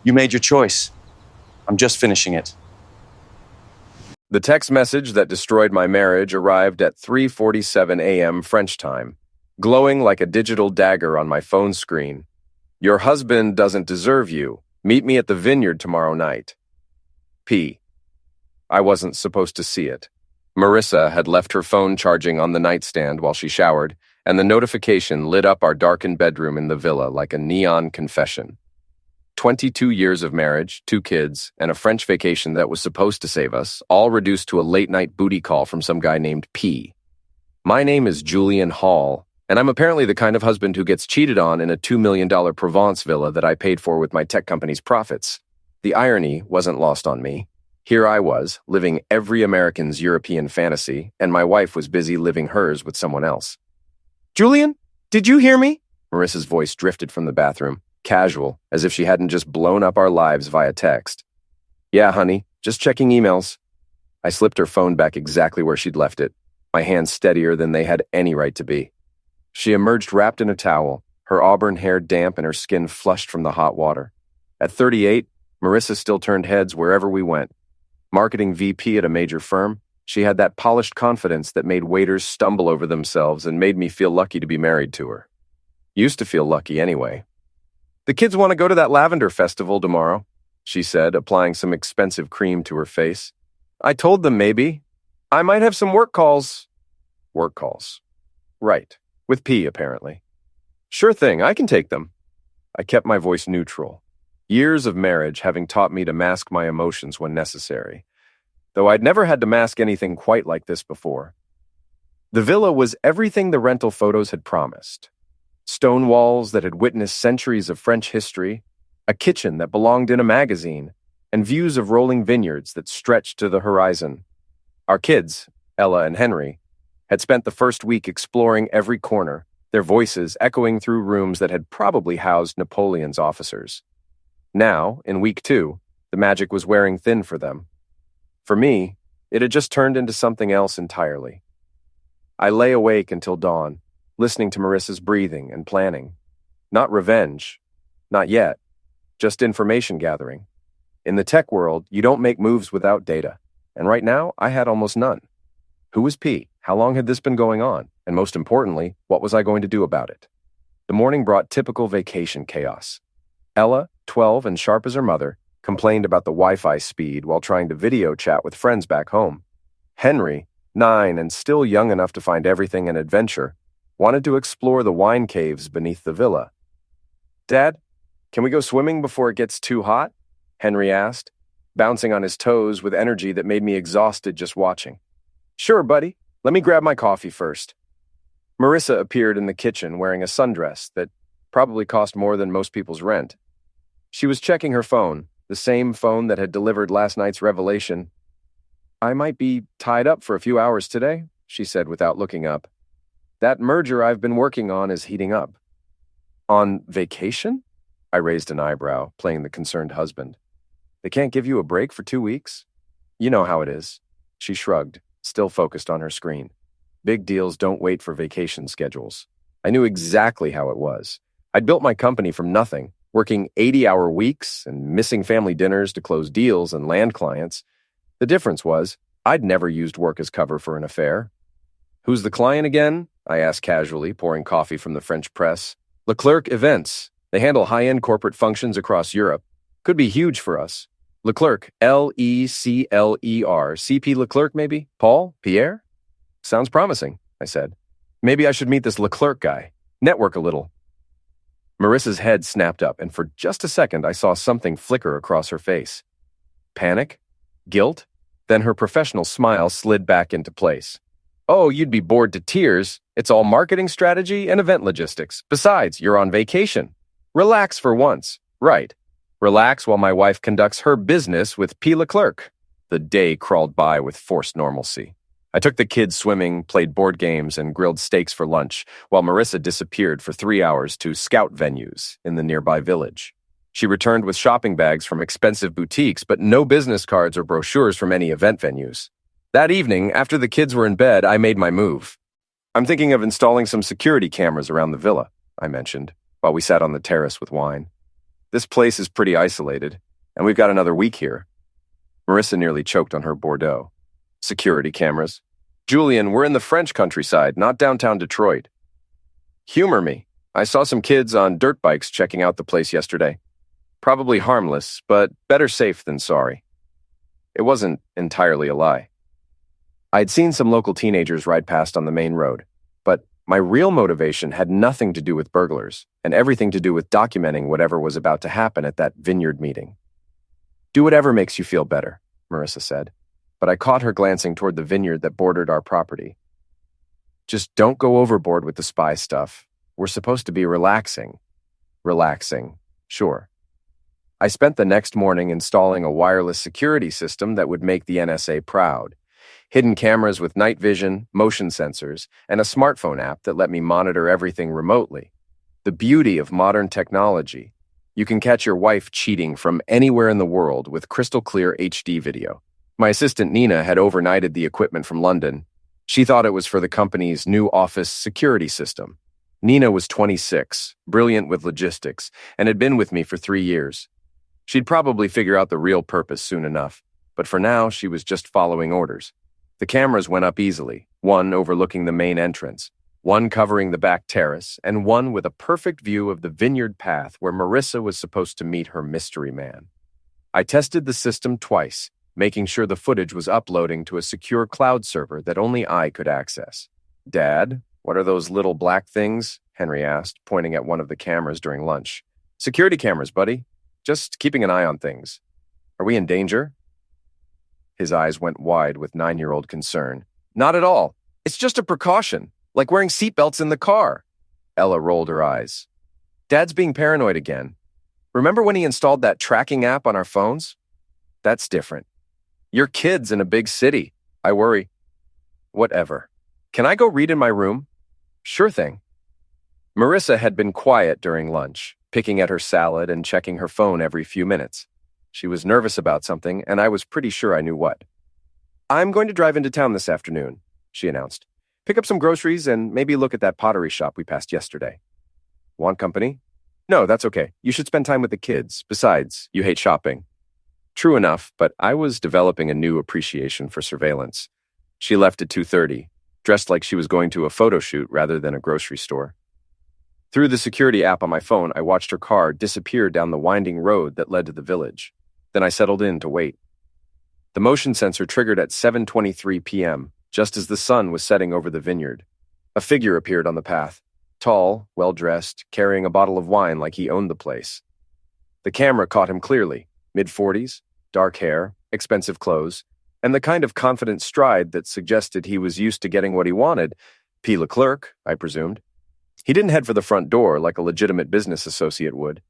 You made your choice. I'm just finishing it. The text message that destroyed my marriage arrived at 3:47 a.m. French time, glowing like a digital dagger on my phone screen. Your husband doesn't deserve you. Meet me at the vineyard tomorrow night. P. I wasn't supposed to see it. Marissa had left her phone charging on the nightstand while she showered, and the notification lit up our darkened bedroom in the villa like a neon confession. 22 years of marriage, 2 kids, and a French vacation that was supposed to save us, all reduced to a late-night booty call from some guy named P. My name is Julian Hall, and I'm apparently the kind of husband who gets cheated on in a $2 million Provence villa that I paid for with my tech company's profits. The irony wasn't lost on me. Here I was, living every American's European fantasy, and my wife was busy living hers with someone else. "Julian, did you hear me?" Marissa's voice drifted from the bathroom, casual, as if she hadn't just blown up our lives via text. "Yeah, honey, just checking emails." I slipped her phone back exactly where she'd left it, my hands steadier than they had any right to be. She emerged wrapped in a towel, her auburn hair damp and her skin flushed from the hot water. At 38, Marissa still turned heads wherever we went. Marketing VP at a major firm, she had that polished confidence that made waiters stumble over themselves and made me feel lucky to be married to her. Used to feel lucky anyway. "The kids want to go to that lavender festival tomorrow," she said, applying some expensive cream to her face. "I told them maybe. I might have some work calls." Work calls. Right. With P, apparently. "Sure thing, I can take them." I kept my voice neutral. Years of marriage having taught me to mask my emotions when necessary, though I'd never had to mask anything quite like this before. The villa was everything the rental photos had promised. Stone walls that had witnessed centuries of French history, a kitchen that belonged in a magazine, and views of rolling vineyards that stretched to the horizon. Our kids, Ella and Henry, had spent the first week exploring every corner, their voices echoing through rooms that had probably housed Napoleon's officers. Now, in week 2, the magic was wearing thin for them. For me, it had just turned into something else entirely. I lay awake until dawn, listening to Marissa's breathing and planning. Not revenge. Not yet. Just information gathering. In the tech world, you don't make moves without data. And right now, I had almost none. Who was P? How long had this been going on? And most importantly, what was I going to do about it? The morning brought typical vacation chaos. Ella, 12 and sharp as her mother, complained about the Wi-Fi speed while trying to video chat with friends back home. Henry, 9 and still young enough to find everything an adventure, wanted to explore the wine caves beneath the villa. "Dad, can we go swimming before it gets too hot?" Henry asked, bouncing on his toes with energy that made me exhausted just watching. "Sure, buddy. Let me grab my coffee first." Marissa appeared in the kitchen wearing a sundress that probably cost more than most people's rent. She was checking her phone, the same phone that had delivered last night's revelation. "I might be tied up for a few hours today," she said without looking up. "That merger I've been working on is heating up." "On vacation?" I raised an eyebrow, playing the concerned husband. "They can't give you a break for 2 weeks?" "You know how it is." She shrugged, still focused on her screen. Big deals don't wait for vacation schedules. I knew exactly how it was. I'd built my company from nothing, working 80-hour weeks and missing family dinners to close deals and land clients. The difference was, I'd never used work as cover for an affair. "Who's the client again?" I asked casually, pouring coffee from the French press. "Leclerc Events. They handle high-end corporate functions across Europe. Could be huge for us. Leclerc, Lecler, CP Leclerc maybe? Paul? Pierre?" "Sounds promising," I said. "Maybe I should meet this Leclerc guy. Network a little." Marissa's head snapped up, and for just a second I saw something flicker across her face. Panic? Guilt? Then her professional smile slid back into place. "Oh, you'd be bored to tears. It's all marketing strategy and event logistics. Besides, you're on vacation. Relax for once. Right. Relax while my wife conducts her business with P. Leclerc." The day crawled by with forced normalcy. I took the kids swimming, played board games, and grilled steaks for lunch, while Marissa disappeared for 3 hours to scout venues in the nearby village. She returned with shopping bags from expensive boutiques, but no business cards or brochures from any event venues. That evening, after the kids were in bed, I made my move. "I'm thinking of installing some security cameras around the villa," I mentioned, while we sat on the terrace with wine. This place is pretty isolated, and we've got another week here. Marissa nearly choked on her Bordeaux. Security cameras. Julian, we're in the French countryside, not downtown Detroit. Humor me. I saw some kids on dirt bikes checking out the place yesterday. Probably harmless, but better safe than sorry. It wasn't entirely a lie. I'd seen some local teenagers ride past on the main road, but my real motivation had nothing to do with burglars and everything to do with documenting whatever was about to happen at that vineyard meeting. Do whatever makes you feel better, Marissa said, but I caught her glancing toward the vineyard that bordered our property. Just don't go overboard with the spy stuff. We're supposed to be relaxing. Relaxing, sure. I spent the next morning installing a wireless security system that would make the NSA proud. Hidden cameras with night vision, motion sensors, and a smartphone app that let me monitor everything remotely. The beauty of modern technology. You can catch your wife cheating from anywhere in the world with crystal clear HD video. My assistant Nina had overnighted the equipment from London. She thought it was for the company's new office security system. Nina was 26, brilliant with logistics, and had been with me for 3 years. She'd probably figure out the real purpose soon enough, but for now she was just following orders. The cameras went up easily, one overlooking the main entrance, one covering the back terrace, and one with a perfect view of the vineyard path where Marissa was supposed to meet her mystery man. I tested the system twice, making sure the footage was uploading to a secure cloud server that only I could access. "Dad, what are those little black things?" Henry asked, pointing at one of the cameras during lunch. "Security cameras, buddy. Just keeping an eye on things. Are we in danger?" His eyes went wide with 9-year-old concern. "Not at all. It's just a precaution, like wearing seatbelts in the car." Ella rolled her eyes. "Dad's being paranoid again. Remember when he installed that tracking app on our phones? That's different. You're kids in a big city. I worry." "Whatever. Can I go read in my room?" "Sure thing." Marissa had been quiet during lunch, picking at her salad and checking her phone every few minutes. She was nervous about something, and I was pretty sure I knew what. "I'm going to drive into town this afternoon," she announced. "Pick up some groceries and maybe look at that pottery shop we passed yesterday." "Want company?" "No, that's okay. You should spend time with the kids. Besides, you hate shopping." True enough, but I was developing a new appreciation for surveillance. She left at 2:30, dressed like she was going to a photo shoot rather than a grocery store. Through the security app on my phone, I watched her car disappear down the winding road that led to the village. Then I settled in to wait. The motion sensor triggered at 7:23 p.m., just as the sun was setting over the vineyard. A figure appeared on the path, tall, well-dressed, carrying a bottle of wine like he owned the place. The camera caught him clearly, mid-40s, dark hair, expensive clothes, and the kind of confident stride that suggested he was used to getting what he wanted. P. Leclerc, I presumed. He didn't head for the front door like a legitimate business associate would.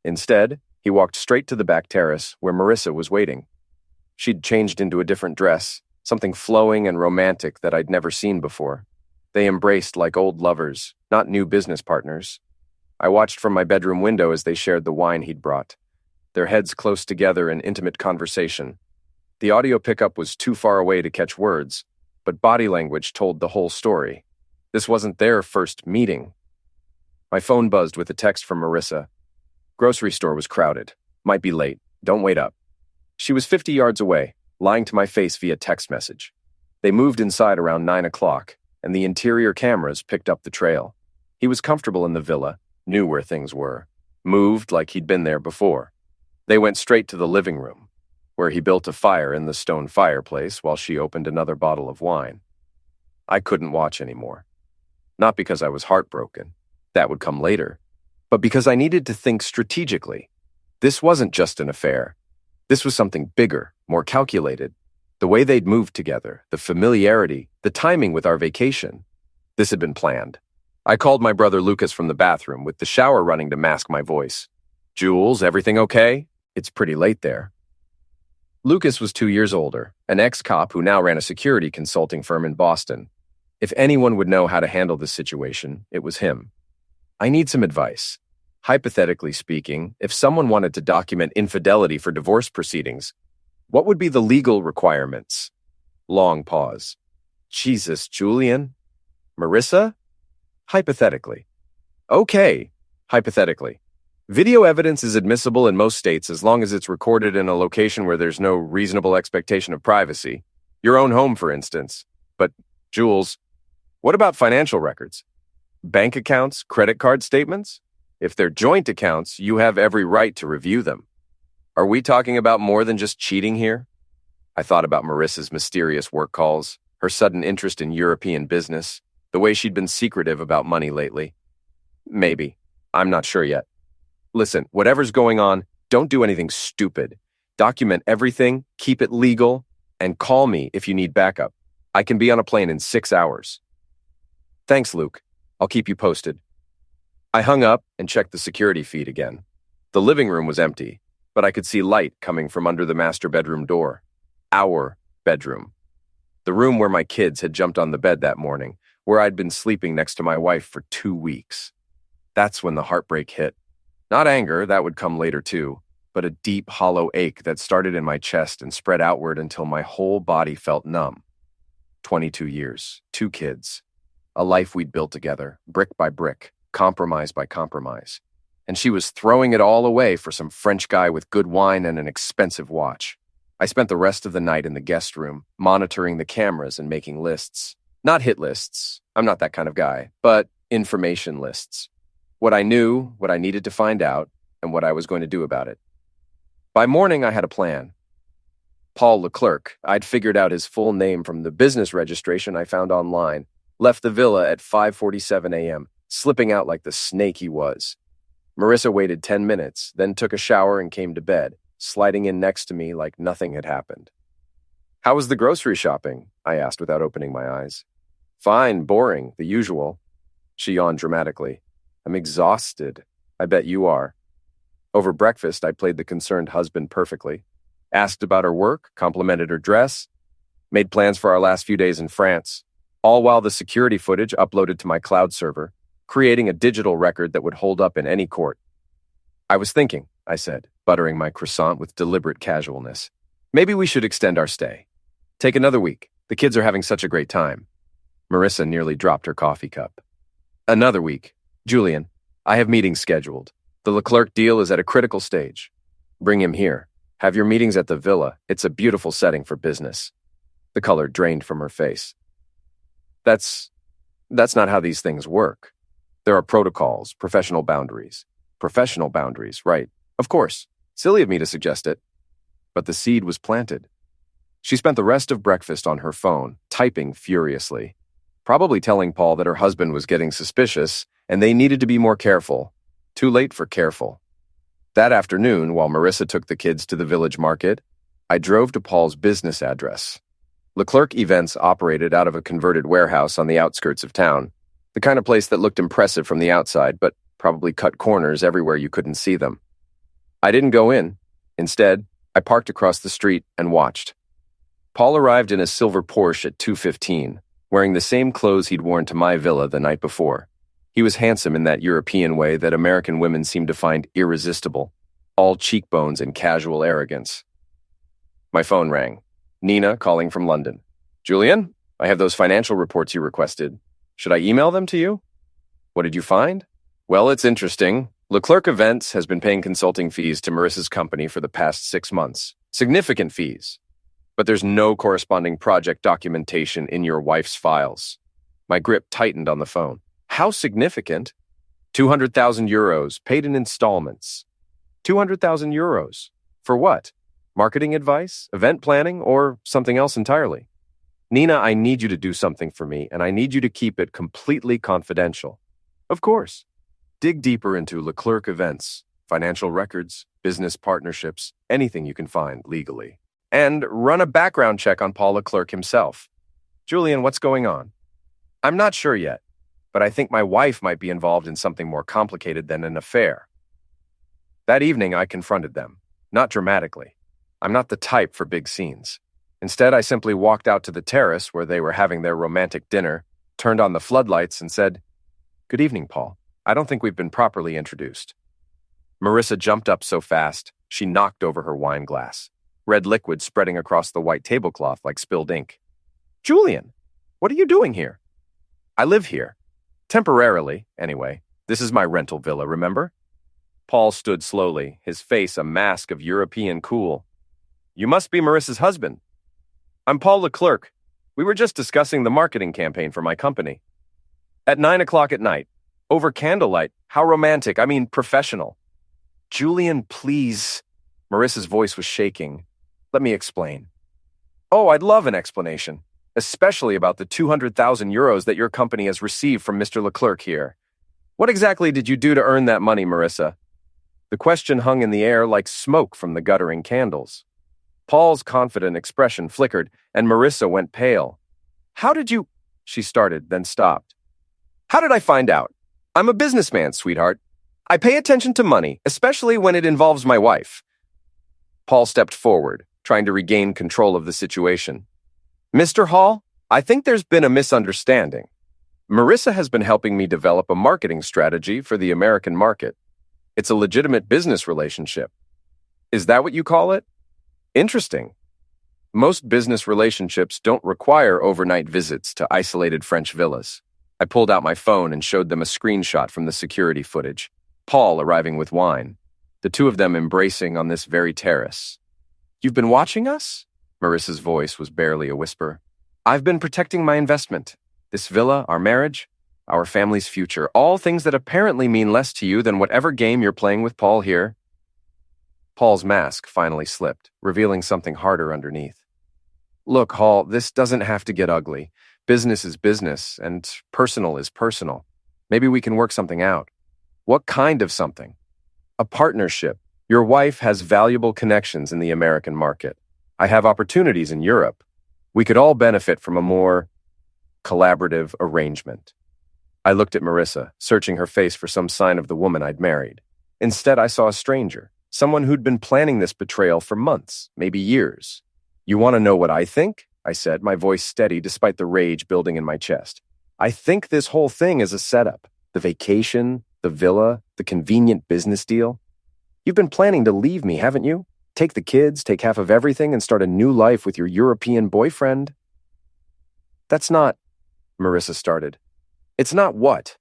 Instead, he walked straight to the back terrace where Marissa was waiting. She'd changed into a different dress, something flowing and romantic that I'd never seen before. They embraced like old lovers, not new business partners. I watched from my bedroom window as they shared the wine he'd brought, their heads close together in intimate conversation. The audio pickup was too far away to catch words, but body language told the whole story. This wasn't their first meeting. My phone buzzed with a text from Marissa. Grocery store was crowded. Might be late. Don't wait up. She was 50 yards away, lying to my face via text message. They moved inside around 9 o'clock, and the interior cameras picked up the trail. He was comfortable in the villa, knew where things were, moved like he'd been there before. They went straight to the living room, where he built a fire in the stone fireplace while she opened another bottle of wine. I couldn't watch anymore. Not because I was heartbroken. That would come later. But because I needed to think strategically. This wasn't just an affair. This was something bigger, more calculated. The way they'd moved together, the familiarity, the timing with our vacation. This had been planned. I called my brother Lucas from the bathroom with the shower running to mask my voice. "Jules, everything okay? It's pretty late there." Lucas was 2 years older, an ex-cop who now ran a security consulting firm in Boston. If anyone would know how to handle this situation, it was him. "I need some advice. Hypothetically speaking, if someone wanted to document infidelity for divorce proceedings, what would be the legal requirements?" Long pause. "Jesus, Julian? Marissa?" "Hypothetically." "Okay. Hypothetically, video evidence is admissible in most states as long as it's recorded in a location where there's no reasonable expectation of privacy. Your own home, for instance. But, Jules, what about financial records? Bank accounts, credit card statements? If they're joint accounts, you have every right to review them. Are we talking about more than just cheating here? I thought about Marissa's mysterious work calls, her sudden interest in European business, the way she'd been secretive about money lately. Maybe. I'm not sure yet. Listen, whatever's going on, don't do anything stupid. Document everything, keep it legal, and call me if you need backup. I can be on a plane in 6 hours. Thanks, Luke. I'll keep you posted. I hung up and checked the security feed again. The living room was empty, but I could see light coming from under the master bedroom door. Our bedroom. The room where my kids had jumped on the bed that morning, where I'd been sleeping next to my wife for 2 weeks. That's when the heartbreak hit. Not anger, that would come later too, but a deep, hollow ache that started in my chest and spread outward until my whole body felt numb. 22 years, 2 kids, a life we'd built together, brick by brick, compromise by compromise. And she was throwing it all away for some French guy with good wine and an expensive watch. I spent the rest of the night in the guest room, monitoring the cameras and making lists. Not hit lists, I'm not that kind of guy, but information lists. What I knew, what I needed to find out, and what I was going to do about it. By morning, I had a plan. Paul Leclerc, I'd figured out his full name from the business registration I found online, left the villa at 5:47 a.m., slipping out like the snake he was. Marissa waited 10 minutes, then took a shower and came to bed, sliding in next to me like nothing had happened. How was the grocery shopping? I asked without opening my eyes. Fine, boring, the usual. She yawned dramatically. I'm exhausted. I bet you are. Over breakfast, I played the concerned husband perfectly. Asked about her work, complimented her dress, made plans for our last few days in France, all while the security footage uploaded to my cloud server, creating a digital record that would hold up in any court. I was thinking, I said, buttering my croissant with deliberate casualness. Maybe we should extend our stay. Take another week. The kids are having such a great time. Marissa nearly dropped her coffee cup. Another week. Julian, I have meetings scheduled. The Leclerc deal is at a critical stage. Bring him here. Have your meetings at the villa. It's a beautiful setting for business. The color drained from her face. That's not how these things work. There are protocols, professional boundaries. Professional boundaries, right. Of course. Silly of me to suggest it. But the seed was planted. She spent the rest of breakfast on her phone, typing furiously. Probably telling Paul that her husband was getting suspicious and they needed to be more careful. Too late for careful. That afternoon, while Marissa took the kids to the village market, I drove to Paul's business address. Leclerc Events operated out of a converted warehouse on the outskirts of town. The kind of place that looked impressive from the outside, but probably cut corners everywhere you couldn't see them. I didn't go in. Instead, I parked across the street and watched. Paul arrived in a silver Porsche at 2:15, wearing the same clothes he'd worn to my villa the night before. He was handsome in that European way that American women seem to find irresistible, all cheekbones and casual arrogance. My phone rang. Nina calling from London. Julian, I have those financial reports you requested. Should I email them to you? What did you find? Well, it's interesting. Leclerc Events has been paying consulting fees to Marissa's company for the past 6 months. Significant fees. But there's no corresponding project documentation in your wife's files. My grip tightened on the phone. How significant? 200,000 euros, paid in installments. 200,000 euros. For what? Marketing advice, event planning, or something else entirely? Nina, I need you to do something for me, and I need you to keep it completely confidential. Of course. Dig deeper into Leclerc Events, financial records, business partnerships, anything you can find legally. And run a background check on Paul Leclerc himself. Julian, what's going on? I'm not sure yet, but I think my wife might be involved in something more complicated than an affair. That evening, I confronted them, not dramatically. I'm not the type for big scenes. Instead, I simply walked out to the terrace where they were having their romantic dinner, turned on the floodlights, and said, "Good evening, Paul. I don't think we've been properly introduced." Marissa jumped up so fast, she knocked over her wine glass, red liquid spreading across the white tablecloth like spilled ink. "Julian, what are you doing here?" "I live here. Temporarily, anyway. This is my rental villa, remember? Paul stood slowly, his face a mask of European cool. You must be Marissa's husband. I'm Paul Leclerc. We were just discussing the marketing campaign for my company. At 9 o'clock at night, over candlelight. How romantic, I mean professional. Julian, please. Marissa's voice was shaking. Let me explain. Oh, I'd love an explanation, especially about the 200,000 euros that your company has received from Mr. Leclerc here. What exactly did you do to earn that money, Marissa? The question hung in the air like smoke from the guttering candles. Paul's confident expression flickered, and Marissa went pale. How did you... She started, then stopped. How did I find out? I'm a businessman, sweetheart. I pay attention to money, especially when it involves my wife. Paul stepped forward, trying to regain control of the situation. Mr. Hall, I think there's been a misunderstanding. Marissa has been helping me develop a marketing strategy for the American market. It's a legitimate business relationship. Is that what you call it? Interesting. Most business relationships don't require overnight visits to isolated French villas. I pulled out my phone and showed them a screenshot from the security footage. Paul arriving with wine. The two of them embracing on this very terrace. You've been watching us? Marissa's voice was barely a whisper. I've been protecting my investment. This villa, our marriage, our family's future, all things that apparently mean less to you than whatever game you're playing with Paul here. Paul's mask finally slipped, revealing something harder underneath. Look, Hall, this doesn't have to get ugly. Business is business, and personal is personal. Maybe we can work something out. What kind of something? A partnership. Your wife has valuable connections in the American market. I have opportunities in Europe. We could all benefit from a more collaborative arrangement. I looked at Marissa, searching her face for some sign of the woman I'd married. Instead, I saw a stranger, someone who'd been planning this betrayal for months, maybe years. You want to know what I think? I said, my voice steady despite the rage building in my chest. I think this whole thing is a setup. The vacation, the villa, the convenient business deal. You've been planning to leave me, haven't you? Take the kids, take half of everything, and start a new life with your European boyfriend. That's not... Marissa started. It's not what?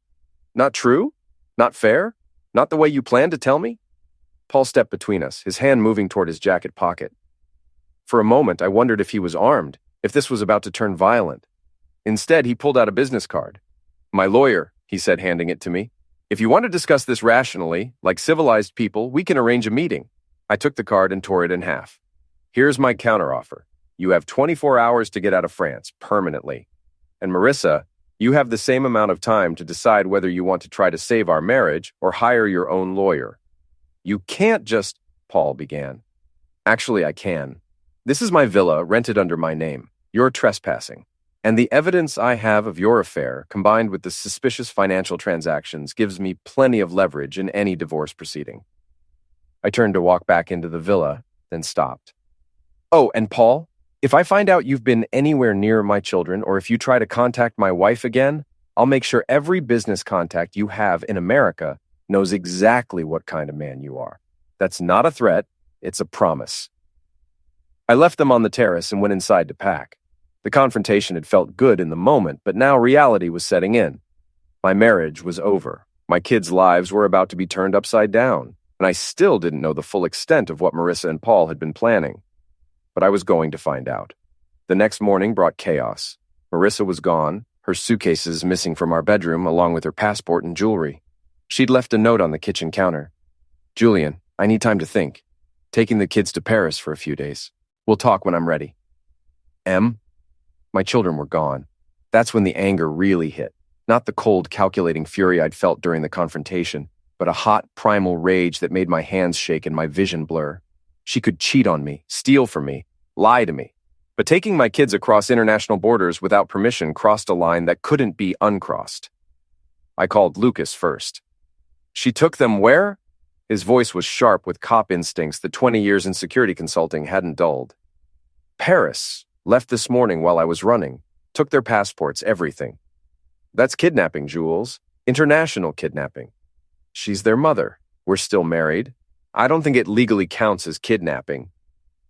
Not true? Not fair? Not the way you planned to tell me? Paul stepped between us, his hand moving toward his jacket pocket. For a moment, I wondered if he was armed, if this was about to turn violent. Instead, he pulled out a business card. My lawyer, he said, handing it to me. If you want to discuss this rationally, like civilized people, we can arrange a meeting. I took the card and tore it in half. Here's my counteroffer. You have 24 hours to get out of France, permanently. And Marissa, you have the same amount of time to decide whether you want to try to save our marriage or hire your own lawyer. You can't just... Paul began. Actually, I can. This is my villa, rented under my name. You're trespassing. And the evidence I have of your affair, combined with the suspicious financial transactions, gives me plenty of leverage in any divorce proceeding. I turned to walk back into the villa, then stopped. Oh, and Paul, if I find out you've been anywhere near my children, or if you try to contact my wife again, I'll make sure every business contact you have in America knows exactly what kind of man you are. That's not a threat, it's a promise. I left them on the terrace and went inside to pack. The confrontation had felt good in the moment, but now reality was setting in. My marriage was over. My kids' lives were about to be turned upside down, and I still didn't know the full extent of what Marissa and Paul had been planning. But I was going to find out. The next morning brought chaos. Marissa was gone, her suitcases missing from our bedroom, along with her passport and jewelry. She'd left a note on the kitchen counter. Julian, I need time to think. Taking the kids to Paris for a few days. We'll talk when I'm ready. M? My children were gone. That's when the anger really hit. Not the cold, calculating fury I'd felt during the confrontation, but a hot, primal rage that made my hands shake and my vision blur. She could cheat on me, steal from me, lie to me. But taking my kids across international borders without permission crossed a line that couldn't be uncrossed. I called Lucas first. She took them where? His voice was sharp with cop instincts that 20 years in security consulting hadn't dulled. Paris. Left this morning while I was running. Took their passports, everything. That's kidnapping, Jules. International kidnapping. She's their mother. We're still married. I don't think it legally counts as kidnapping.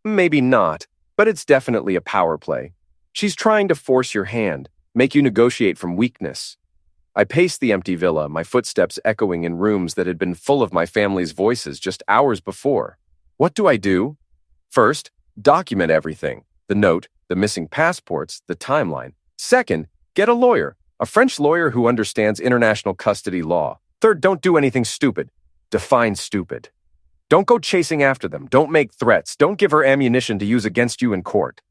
Maybe not, but it's definitely a power play. She's trying to force your hand, make you negotiate from weakness. I paced the empty villa, my footsteps echoing in rooms that had been full of my family's voices just hours before. What do I do? First, document everything. The note, the missing passports, the timeline. Second, get a lawyer, a French lawyer who understands international custody law. Third, don't do anything stupid. Define stupid. Don't go chasing after them. Don't make threats. Don't give her ammunition to use against you in court.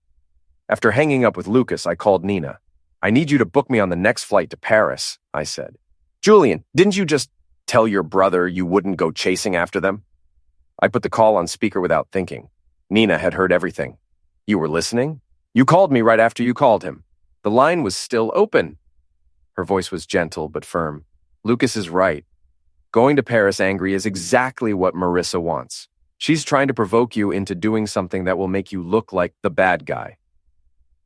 After hanging up with Lucas, I called Nina. I need you to book me on the next flight to Paris, I said. Julian, didn't you just tell your brother you wouldn't go chasing after them? I put the call on speaker without thinking. Nina had heard everything. You were listening? You called me right after you called him. The line was still open. Her voice was gentle but firm. Lucas is right. Going to Paris angry is exactly what Marissa wants. She's trying to provoke you into doing something that will make you look like the bad guy.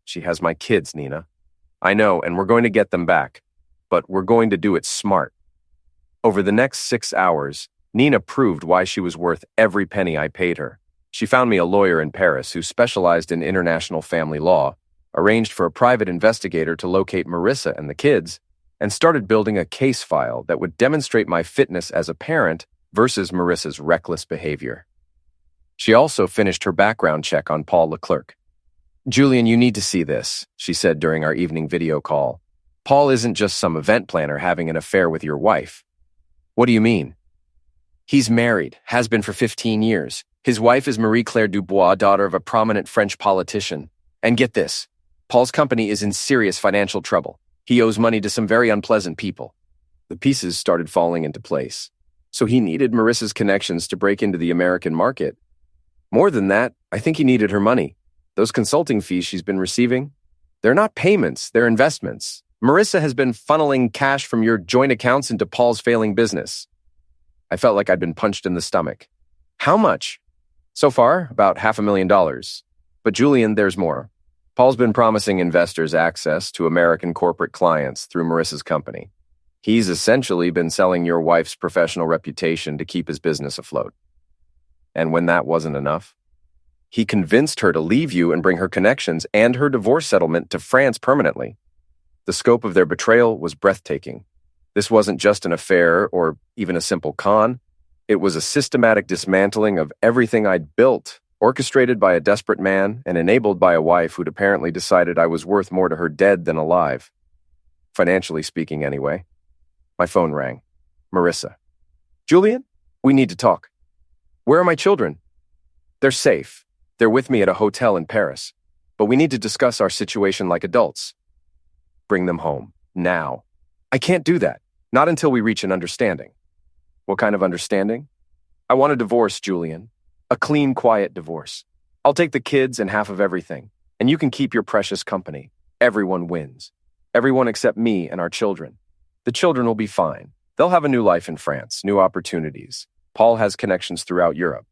She has my kids, Nina. I know, and we're going to get them back, but we're going to do it smart. Over the next 6 hours, Nina proved why she was worth every penny I paid her. She found me a lawyer in Paris who specialized in international family law, arranged for a private investigator to locate Marissa and the kids, and started building a case file that would demonstrate my fitness as a parent versus Marissa's reckless behavior. She also finished her background check on Paul Leclerc. Julian, you need to see this, she said during our evening video call. Paul isn't just some event planner having an affair with your wife. What do you mean? He's married, has been for 15 years. His wife is Marie-Claire Dubois, daughter of a prominent French politician. And get this, Paul's company is in serious financial trouble. He owes money to some very unpleasant people. The pieces started falling into place. So he needed Marissa's connections to break into the American market. More than that, I think he needed her money. Those consulting fees she's been receiving, they're not payments, they're investments. Marissa has been funneling cash from your joint accounts into Paul's failing business. I felt like I'd been punched in the stomach. How much? So far, about $500,000. But Julian, there's more. Paul's been promising investors access to American corporate clients through Marissa's company. He's essentially been selling your wife's professional reputation to keep his business afloat. And when that wasn't enough, he convinced her to leave you and bring her connections and her divorce settlement to France permanently. The scope of their betrayal was breathtaking. This wasn't just an affair or even a simple con. It was a systematic dismantling of everything I'd built, orchestrated by a desperate man and enabled by a wife who'd apparently decided I was worth more to her dead than alive. Financially speaking, anyway. My phone rang. Marissa. Julian, we need to talk. Where are my children? They're safe. They're with me at a hotel in Paris, but we need to discuss our situation like adults. Bring them home, now. I can't do that, not until we reach an understanding. What kind of understanding? I want a divorce, Julian. A clean, quiet divorce. I'll take the kids and half of everything, and you can keep your precious company. Everyone wins. Everyone except me and our children. The children will be fine. They'll have a new life in France, new opportunities. Paul has connections throughout Europe.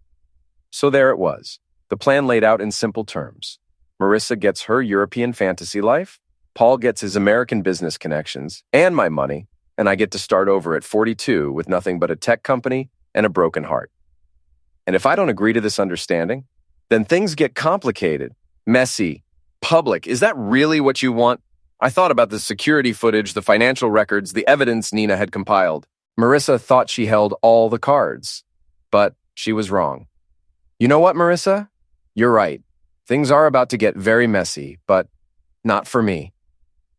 So there it was. The plan laid out in simple terms. Marissa gets her European fantasy life, Paul gets his American business connections, and my money, and I get to start over at 42 with nothing but a tech company and a broken heart. And if I don't agree to this understanding, then things get complicated, messy, public. Is that really what you want? I thought about the security footage, the financial records, the evidence Nina had compiled. Marissa thought she held all the cards, but she was wrong. You know what, Marissa? You're right. Things are about to get very messy, but not for me.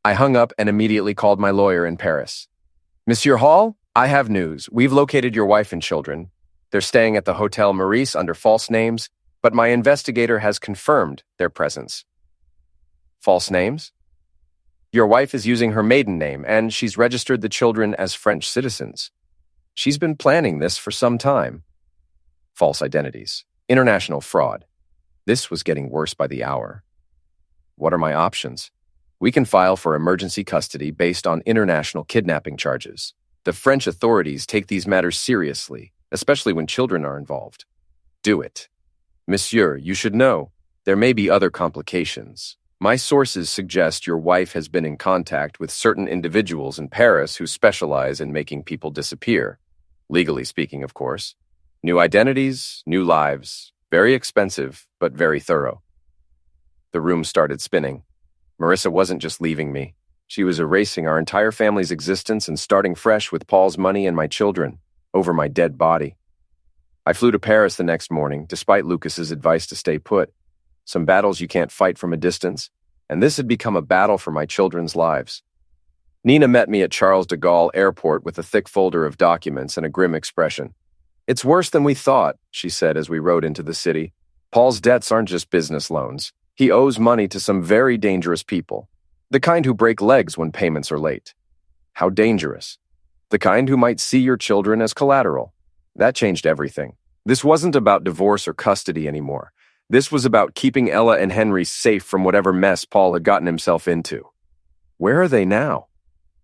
I hung up and immediately called my lawyer in Paris. Monsieur Hall, I have news. We've located your wife and children. They're staying at the Hotel Maurice under false names, but my investigator has confirmed their presence. False names? Your wife is using her maiden name, and she's registered the children as French citizens. She's been planning this for some time. False identities. International fraud. This was getting worse by the hour. What are my options? We can file for emergency custody based on international kidnapping charges. The French authorities take these matters seriously, especially when children are involved. Do it. Monsieur, you should know, there may be other complications. My sources suggest your wife has been in contact with certain individuals in Paris who specialize in making people disappear. Legally speaking, of course. New identities, new lives. Very expensive, but very thorough. The room started spinning. Marissa wasn't just leaving me. She was erasing our entire family's existence and starting fresh with Paul's money and my children over my dead body. I flew to Paris the next morning, despite Lucas's advice to stay put. Some battles you can't fight from a distance, and this had become a battle for my children's lives. Nina met me at Charles de Gaulle Airport with a thick folder of documents and a grim expression. "It's worse than we thought," she said as we rode into the city. "Paul's debts aren't just business loans. He owes money to some very dangerous people. The kind who break legs when payments are late." How dangerous. The kind who might see your children as collateral. That changed everything. This wasn't about divorce or custody anymore. This was about keeping Ella and Henry safe from whatever mess Paul had gotten himself into. Where are they now?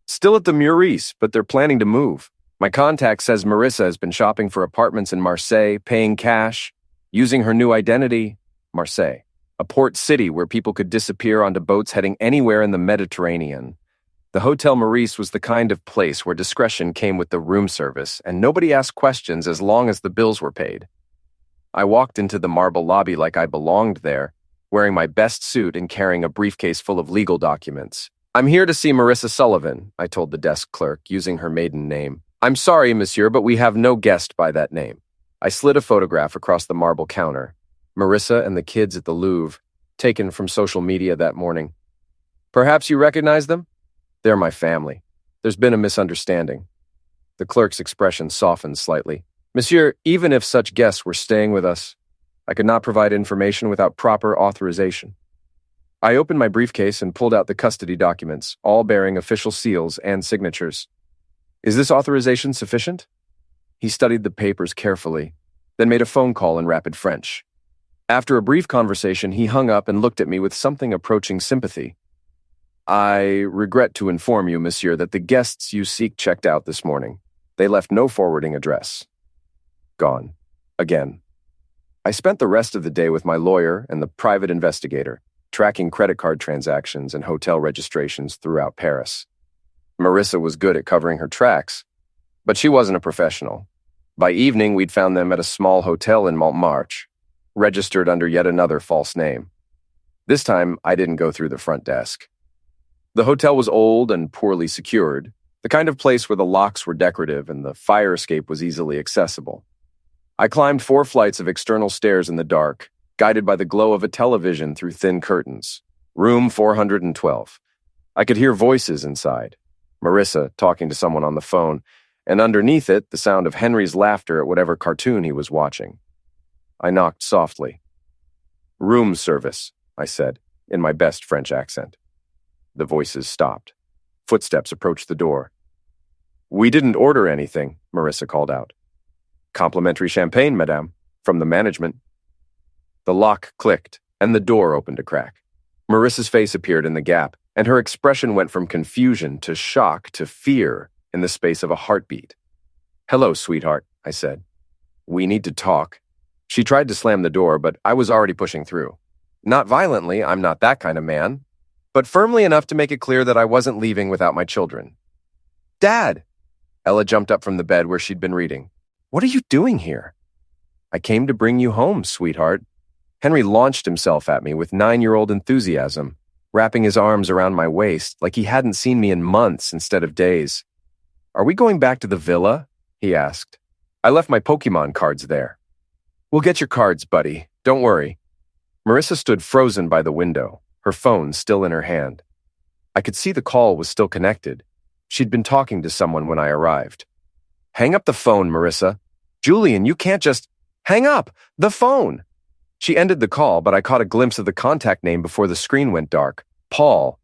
Still at the Meurice, but they're planning to move. My contact says Marissa has been shopping for apartments in Marseille, paying cash, using her new identity, Marseille, a port city where people could disappear onto boats heading anywhere in the Mediterranean. The Hotel Meurice was the kind of place where discretion came with the room service, and nobody asked questions as long as the bills were paid. I walked into the marble lobby like I belonged there, wearing my best suit and carrying a briefcase full of legal documents. "I'm here to see Marissa Sullivan," I told the desk clerk, using her maiden name. "I'm sorry, monsieur, but we have no guest by that name." I slid a photograph across the marble counter. Marissa and the kids at the Louvre, taken from social media that morning. "Perhaps you recognize them?" "They're my family. There's been a misunderstanding." The clerk's expression softened slightly. "Monsieur, even if such guests were staying with us, I could not provide information without proper authorization." I opened my briefcase and pulled out the custody documents, all bearing official seals and signatures. "Is this authorization sufficient?" He studied the papers carefully, then made a phone call in rapid French. After a brief conversation, he hung up and looked at me with something approaching sympathy. "I regret to inform you, monsieur, that the guests you seek checked out this morning. They left no forwarding address." Gone. Again. I spent the rest of the day with my lawyer and the private investigator, tracking credit card transactions and hotel registrations throughout Paris. Marissa was good at covering her tracks, but she wasn't a professional. By evening, we'd found them at a small hotel in Montmartre, registered under yet another false name. This time, I didn't go through the front desk. The hotel was old and poorly secured, the kind of place where the locks were decorative and the fire escape was easily accessible. I climbed 4 flights of external stairs in the dark, guided by the glow of a television through thin curtains. Room 412. I could hear voices inside. Marissa talking to someone on the phone, and underneath it, the sound of Henry's laughter at whatever cartoon he was watching. I knocked softly. "Room service," I said, in my best French accent. The voices stopped. Footsteps approached the door. "We didn't order anything," Marissa called out. "Complimentary champagne, madame, from the management." The lock clicked, and the door opened a crack. Marissa's face appeared in the gap, and her expression went from confusion to shock to fear in the space of a heartbeat. "Hello, sweetheart," I said. "We need to talk." She tried to slam the door, but I was already pushing through. Not violently, I'm not that kind of man, but firmly enough to make it clear that I wasn't leaving without my children. "Dad!" Ella jumped up from the bed where she'd been reading. "What are you doing here?" "I came to bring you home, sweetheart." Henry launched himself at me with 9-year-old enthusiasm, wrapping his arms around my waist like he hadn't seen me in months instead of days. "Are we going back to the villa?" he asked. "I left my Pokemon cards there." "We'll get your cards, buddy. Don't worry." Marissa stood frozen by the window, her phone still in her hand. I could see the call was still connected. She'd been talking to someone when I arrived. "Hang up the phone, Marissa. Julian, you can't just... Hang up! The phone!" She ended the call, but I caught a glimpse of the contact name before the screen went dark. Paul.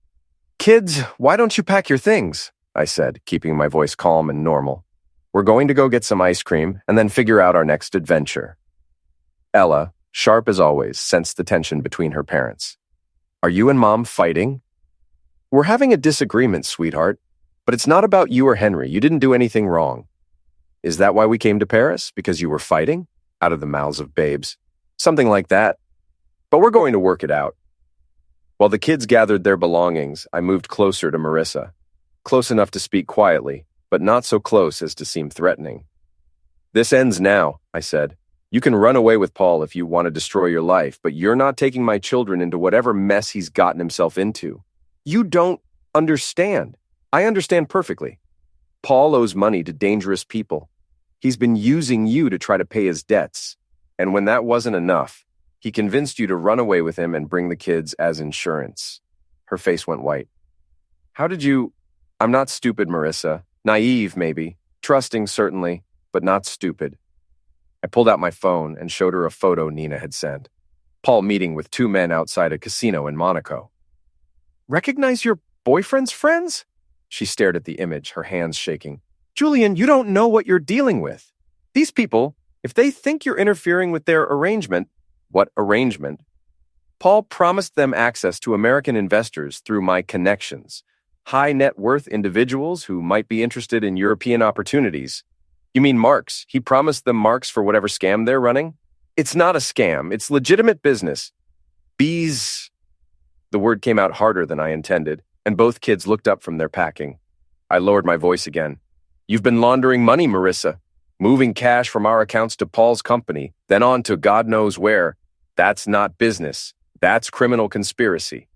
"Kids, why don't you pack your things?" I said, keeping my voice calm and normal. "We're going to go get some ice cream and then figure out our next adventure." Ella, sharp as always, sensed the tension between her parents. "Are you and Mom fighting?" "We're having a disagreement, sweetheart. But it's not about you or Henry. You didn't do anything wrong." "Is that why we came to Paris? Because you were fighting?" Out of the mouths of babes. "Something like that. But we're going to work it out." While the kids gathered their belongings, I moved closer to Marissa. Close enough to speak quietly, but not so close as to seem threatening. "This ends now," I said. "You can run away with Paul if you want to destroy your life, but you're not taking my children into whatever mess he's gotten himself into." "You don't..." Understand. I understand perfectly. Paul owes money to dangerous people. He's been using you to try to pay his debts. And when that wasn't enough, he convinced you to run away with him and bring the kids as insurance. Her face went white. How did you... I'm not stupid, Marissa. Naive, maybe. Trusting, certainly, but not stupid. I pulled out my phone and showed her a photo Nina had sent. Paul meeting with two men outside a casino in Monaco. Recognize your boyfriend's friends? She stared at the image, her hands shaking. Julian, you don't know what you're dealing with. These people, if they think you're interfering with their arrangement... What arrangement? Paul promised them access to American investors through my connections. High net worth individuals who might be interested in European opportunities. You mean marks? He promised them marks for whatever scam they're running? It's not a scam. It's legitimate business. Bees... The word came out harder than I intended, and both kids looked up from their packing. I lowered my voice again. You've been laundering money, Marissa. Moving cash from our accounts to Paul's company, then on to God knows where. That's not business. That's criminal conspiracy.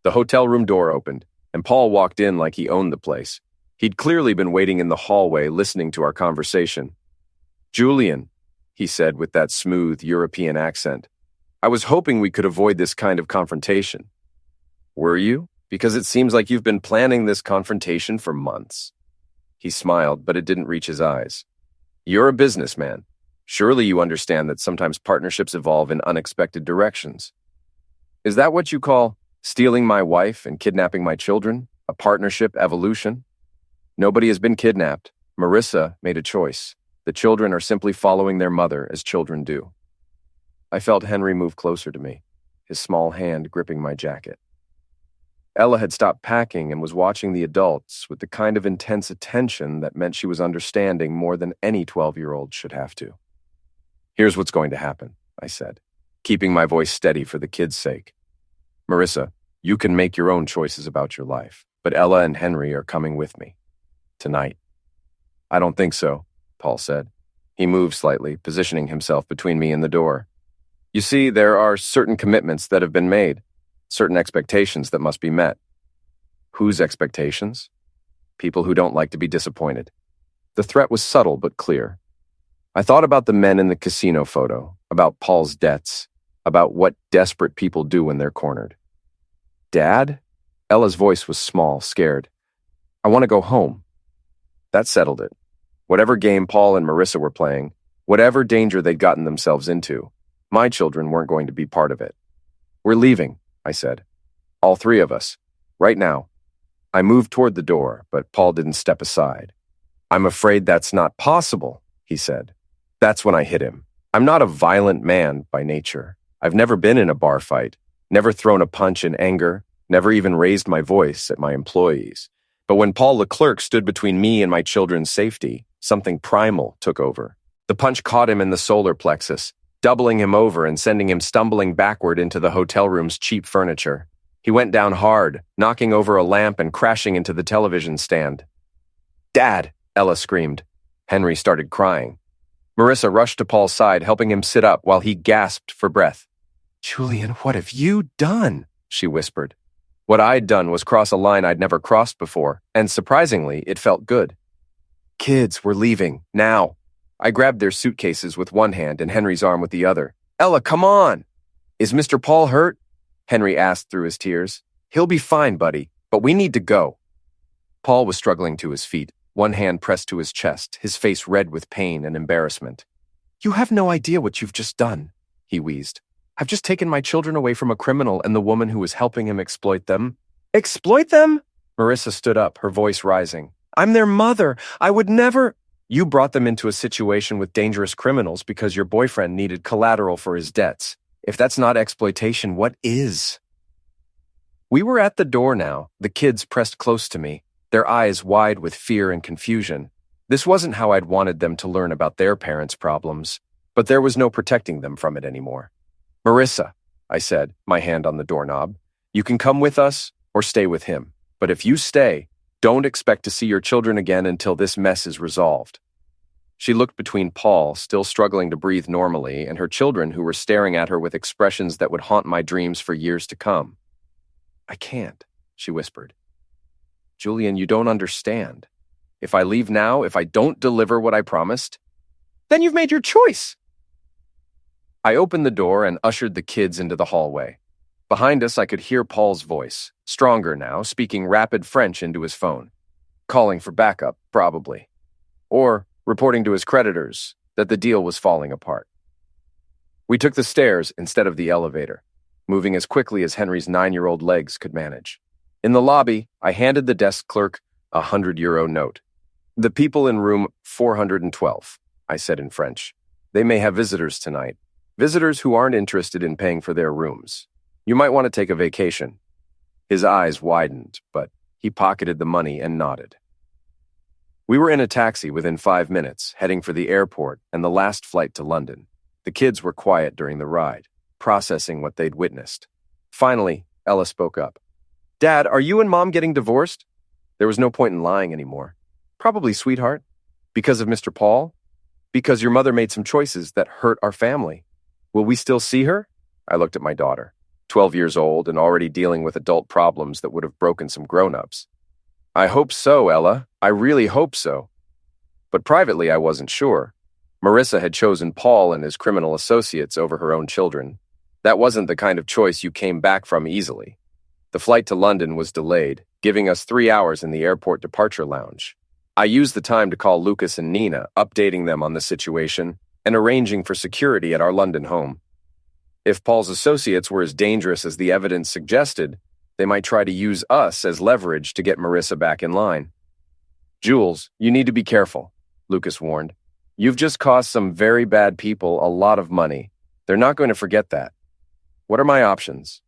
The hotel room door opened, and Paul walked in like he owned the place. He'd clearly been waiting in the hallway listening to our conversation. Julian, he said with that smooth European accent, I was hoping we could avoid this kind of confrontation. Were you? Because it seems like you've been planning this confrontation for months. He smiled, but it didn't reach his eyes. You're a businessman. Surely you understand that sometimes partnerships evolve in unexpected directions. Is that what you call stealing my wife and kidnapping my children? A partnership evolution? Nobody has been kidnapped. Marissa made a choice. The children are simply following their mother as children do. I felt Henry move closer to me, his small hand gripping my jacket. Ella had stopped packing and was watching the adults with the kind of intense attention that meant she was understanding more than any 12-year-old should have to. Here's what's going to happen, I said, keeping my voice steady for the kids' sake. Marissa, you can make your own choices about your life, but Ella and Henry are coming with me. Tonight. I don't think so, Paul said. He moved slightly, positioning himself between me and the door. You see, there are certain commitments that have been made. Certain expectations that must be met. Whose expectations? People who don't like to be disappointed. The threat was subtle but clear. I thought about the men in the casino photo, about Paul's debts, about what desperate people do when they're cornered. Dad? Ella's voice was small, scared. I want to go home. That settled it. Whatever game Paul and Marissa were playing, whatever danger they'd gotten themselves into, my children weren't going to be part of it. We're leaving, I said. All three of us. Right now. I moved toward the door, but Paul didn't step aside. I'm afraid that's not possible, he said. That's when I hit him. I'm not a violent man by nature. I've never been in a bar fight, never thrown a punch in anger, never even raised my voice at my employees. But when Paul Leclerc stood between me and my children's safety, something primal took over. The punch caught him in the solar plexus, doubling him over and sending him stumbling backward into the hotel room's cheap furniture. He went down hard, knocking over a lamp and crashing into the television stand. Dad, Ella screamed. Henry started crying. Marissa rushed to Paul's side, helping him sit up while he gasped for breath. Julian, what have you done? She whispered. What I'd done was cross a line I'd never crossed before, and surprisingly, it felt good. Kids, we're leaving, now. I grabbed their suitcases with one hand and Henry's arm with the other. Ella, come on! Is Mr. Paul hurt? Henry asked through his tears. He'll be fine, buddy, but we need to go. Paul was struggling to his feet, one hand pressed to his chest, his face red with pain and embarrassment. You have no idea what you've just done, he wheezed. I've just taken my children away from a criminal and the woman who was helping him exploit them. Exploit them? Marissa stood up, her voice rising. I'm their mother. I would never... You brought them into a situation with dangerous criminals because your boyfriend needed collateral for his debts. If that's not exploitation, what is? We were at the door now, the kids pressed close to me, their eyes wide with fear and confusion. This wasn't how I'd wanted them to learn about their parents' problems, but there was no protecting them from it anymore. Marissa, I said, my hand on the doorknob, you can come with us or stay with him. But if you stay, don't expect to see your children again until this mess is resolved. She looked between Paul, still struggling to breathe normally, and her children who were staring at her with expressions that would haunt my dreams for years to come. I can't, she whispered. Julian, you don't understand. If I leave now, if I don't deliver what I promised, then you've made your choice. I opened the door and ushered the kids into the hallway. Behind us, I could hear Paul's voice, stronger now, speaking rapid French into his phone. Calling for backup, probably. Or reporting to his creditors that the deal was falling apart. We took the stairs instead of the elevator, moving as quickly as Henry's 9-year-old legs could manage. In the lobby, I handed the desk clerk a €100 note. The people in room 412, I said in French. They may have visitors tonight. Visitors who aren't interested in paying for their rooms. You might want to take a vacation. His eyes widened, but he pocketed the money and nodded. We were in a taxi within 5 minutes, heading for the airport and the last flight to London. The kids were quiet during the ride, processing what they'd witnessed. Finally, Ella spoke up. Dad, are you and Mom getting divorced? There was no point in lying anymore. Probably, sweetheart. Because of Mr. Paul? Because your mother made some choices that hurt our family. Will we still see her? I looked at my daughter, 12 years old and already dealing with adult problems that would have broken some grown-ups. I hope so, Ella. I really hope so. But privately, I wasn't sure. Marissa had chosen Paul and his criminal associates over her own children. That wasn't the kind of choice you came back from easily. The flight to London was delayed, giving us 3 hours in the airport departure lounge. I used the time to call Lucas and Nina, updating them on the situation and arranging for security at our London home. If Paul's associates were as dangerous as the evidence suggested, they might try to use us as leverage to get Marissa back in line. Jules, you need to be careful, Lucas warned. You've just cost some very bad people a lot of money. They're not going to forget that. What are my options?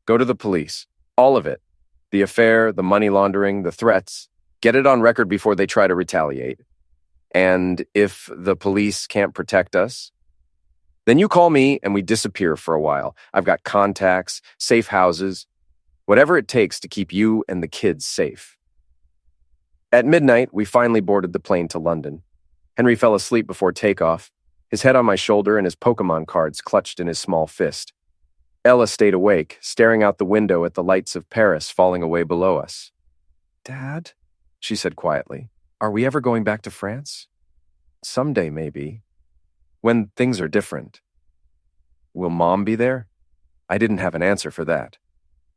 Go to the police. All of it. The affair, the money laundering, the threats. Get it on record before they try to retaliate. And if the police can't protect us, then you call me and we disappear for a while. I've got contacts, safe houses, whatever it takes to keep you and the kids safe. At midnight, we finally boarded the plane to London. Henry fell asleep before takeoff, his head on my shoulder and his Pokemon cards clutched in his small fist. Ella stayed awake, staring out the window at the lights of Paris falling away below us. Dad, she said quietly, are we ever going back to France? Someday, maybe. When things are different. Will Mom be there? I didn't have an answer for that.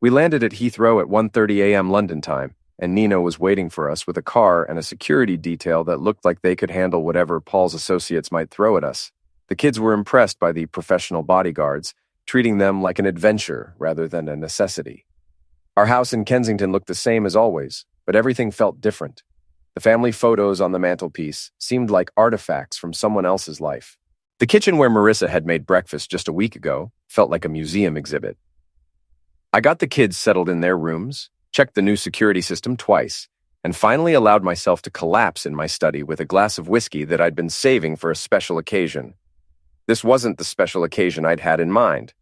We landed at Heathrow at 1:30 a.m. London time, and Nina was waiting for us with a car and a security detail that looked like they could handle whatever Paul's associates might throw at us. The kids were impressed by the professional bodyguards, treating them like an adventure rather than a necessity. Our house in Kensington looked the same as always, but everything felt different. The family photos on the mantelpiece seemed like artifacts from someone else's life. The kitchen where Marissa had made breakfast just a week ago felt like a museum exhibit. I got the kids settled in their rooms, checked the new security system twice, and finally allowed myself to collapse in my study with a glass of whiskey that I'd been saving for a special occasion. This wasn't the special occasion I'd had in mind.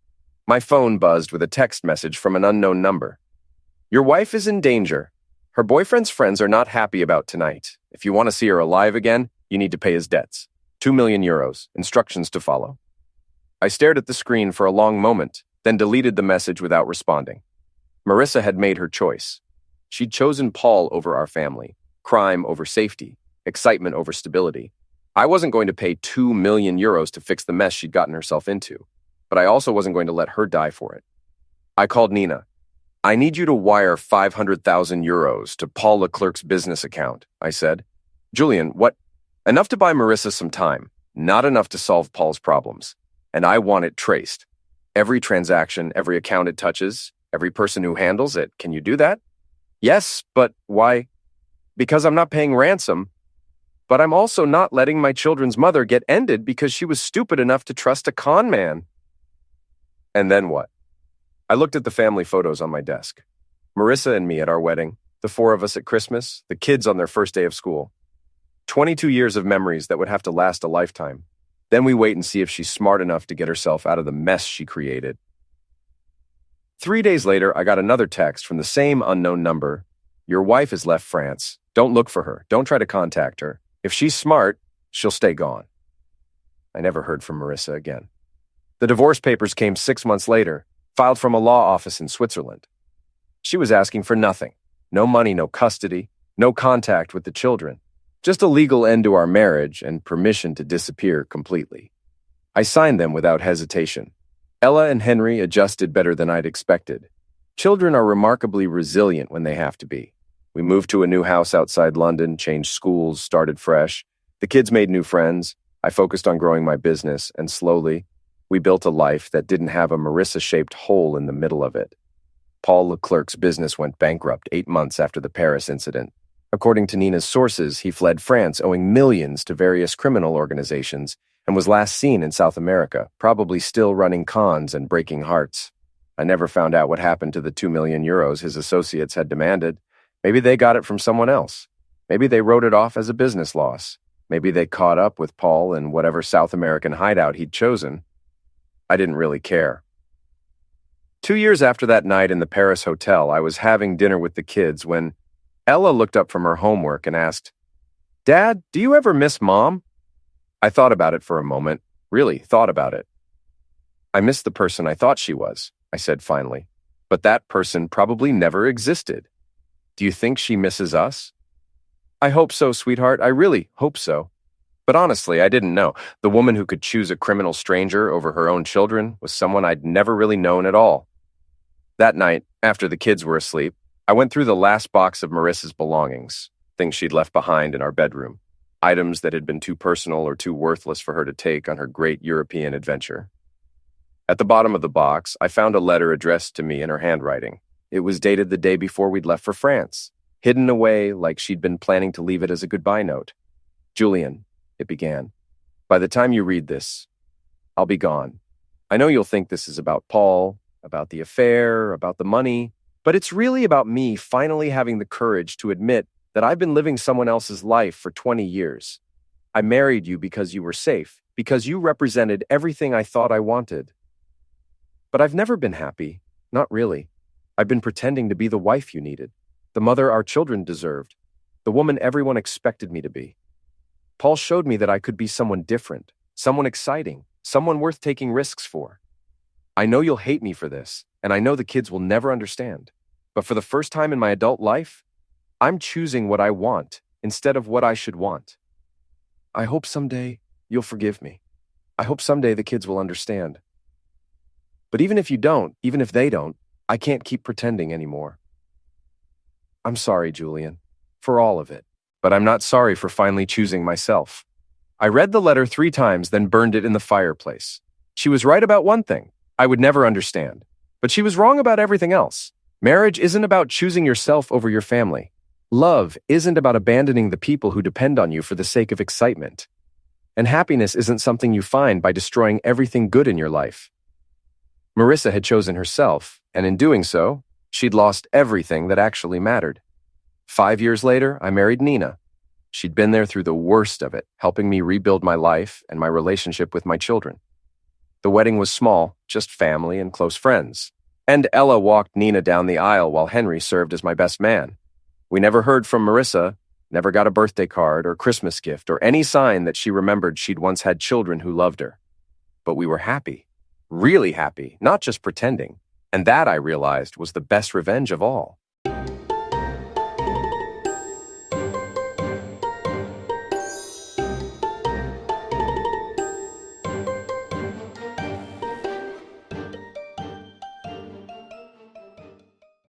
My phone buzzed with a text message from an unknown number. Your wife is in danger. Her boyfriend's friends are not happy about tonight. If you want to see her alive again, you need to pay his debts. 2 million euros. Instructions to follow. I stared at the screen for a long moment, then deleted the message without responding. Marissa had made her choice. She'd chosen Paul over our family, crime over safety, excitement over stability. I wasn't going to pay 2 million euros to fix the mess she'd gotten herself into, but I also wasn't going to let her die for it. I called Nina. I need you to wire 500,000 euros to Paul Leclerc's business account, I said. Julian, what? Enough to buy Marissa some time, not enough to solve Paul's problems. And I want it traced. Every transaction, every account it touches, every person who handles it. Can you do that? Yes, but why? Because I'm not paying ransom, but I'm also not letting my children's mother get ended because she was stupid enough to trust a con man. And then what? I looked at the family photos on my desk. Marissa and me at our wedding, the 4 of us at Christmas, the kids on their first day of school. 22 years of memories that would have to last a lifetime. Then we wait and see if she's smart enough to get herself out of the mess she created. 3 days later, I got another text from the same unknown number. Your wife has left France. Don't look for her. Don't try to contact her. If she's smart, she'll stay gone. I never heard from Marissa again. The divorce papers came 6 months later, filed from a law office in Switzerland. She was asking for nothing. No money, no custody, no contact with the children. Just a legal end to our marriage and permission to disappear completely. I signed them without hesitation. Ella and Henry adjusted better than I'd expected. Children are remarkably resilient when they have to be. We moved to a new house outside London, changed schools, started fresh. The kids made new friends. I focused on growing my business, and slowly, we built a life that didn't have a Marissa-shaped hole in the middle of it. Paul Leclerc's business went bankrupt 8 months after the Paris incident. According to Nina's sources, he fled France, owing millions to various criminal organizations, and was last seen in South America, probably still running cons and breaking hearts. I never found out what happened to the 2 million euros his associates had demanded. Maybe they got it from someone else. Maybe they wrote it off as a business loss. Maybe they caught up with Paul in whatever South American hideout he'd chosen. I didn't really care. 2 years after that night in the Paris hotel, I was having dinner with the kids when Ella looked up from her homework and asked, "Dad, do you ever miss Mom?" I thought about it for a moment, really thought about it. "I miss the person I thought she was," I said finally, "but that person probably never existed. Do you think she misses us?" "I hope so, sweetheart. I really hope so." But honestly, I didn't know. The woman who could choose a criminal stranger over her own children was someone I'd never really known at all. That night, after the kids were asleep, I went through the last box of Marissa's belongings, things she'd left behind in our bedroom, items that had been too personal or too worthless for her to take on her great European adventure. At the bottom of the box, I found a letter addressed to me in her handwriting. It was dated the day before we'd left for France, hidden away like she'd been planning to leave it as a goodbye note. "Julian," it began, "by the time you read this, I'll be gone. I know you'll think this is about Paul, about the affair, about the money, but it's really about me finally having the courage to admit that I've been living someone else's life for 20 years. I married you because you were safe, because you represented everything I thought I wanted. But I've never been happy, not really. I've been pretending to be the wife you needed, the mother our children deserved, the woman everyone expected me to be. Paul showed me that I could be someone different, someone exciting, someone worth taking risks for. I know you'll hate me for this, and I know the kids will never understand. But for the first time in my adult life, I'm choosing what I want instead of what I should want. I hope someday you'll forgive me. I hope someday the kids will understand. But even if you don't, even if they don't, I can't keep pretending anymore. I'm sorry, Julian, for all of it, but I'm not sorry for finally choosing myself." I read the letter 3 times, then burned it in the fireplace. She was right about one thing I would never understand, but she was wrong about everything else. Marriage isn't about choosing yourself over your family. Love isn't about abandoning the people who depend on you for the sake of excitement. And happiness isn't something you find by destroying everything good in your life. Marissa had chosen herself, and in doing so, she'd lost everything that actually mattered. 5 years later, I married Nina. She'd been there through the worst of it, helping me rebuild my life and my relationship with my children. The wedding was small, just family and close friends. And Ella walked Nina down the aisle while Henry served as my best man. We never heard from Marissa, never got a birthday card or Christmas gift or any sign that she remembered she'd once had children who loved her. But we were happy, really happy, not just pretending. And that, I realized, was the best revenge of all.